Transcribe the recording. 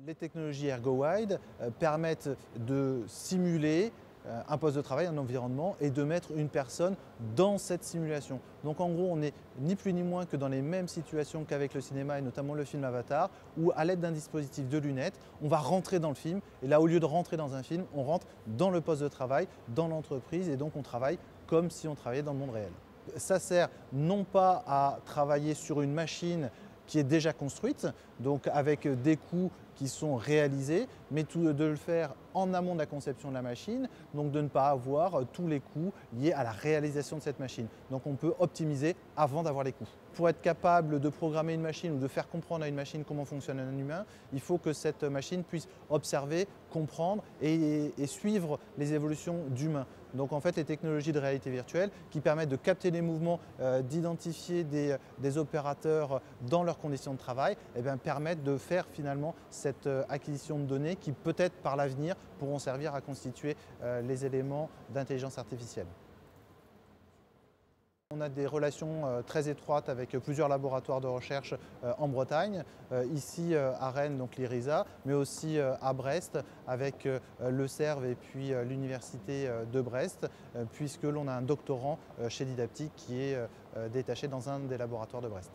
Les technologies ErgoWide permettent de simuler un poste de travail, un environnement et de mettre une personne dans cette simulation. Donc en gros, on n'est ni plus ni moins que dans les mêmes situations qu'avec le cinéma et notamment le film Avatar où à l'aide d'un dispositif de lunettes, on va rentrer dans le film et là au lieu de rentrer dans un film, on rentre dans le poste de travail, dans l'entreprise et donc on travaille comme si on travaillait dans le monde réel. Ça sert non pas à travailler sur une machine qui est déjà construite, donc avec des coûts qui sont réalisés, mais de le faire en amont de la conception de la machine, donc de ne pas avoir tous les coûts liés à la réalisation de cette machine. Donc on peut optimiser avant d'avoir les coûts. Pour être capable de programmer une machine ou de faire comprendre à une machine comment fonctionne un humain, il faut que cette machine puisse observer, comprendre et suivre les évolutions d'humains. Donc en fait, les technologies de réalité virtuelle qui permettent de capter les mouvements, d'identifier des opérateurs dans leurs conditions de travail, permettent de faire finalement cette acquisition de données qui peut-être par l'avenir pourront servir à constituer les éléments d'intelligence artificielle. On a des relations très étroites avec plusieurs laboratoires de recherche en Bretagne, ici à Rennes, donc l'IRISA, mais aussi à Brest avec le CERV et puis l'Université de Brest, puisque l'on a un doctorant chez Didaptic qui est détaché dans un des laboratoires de Brest.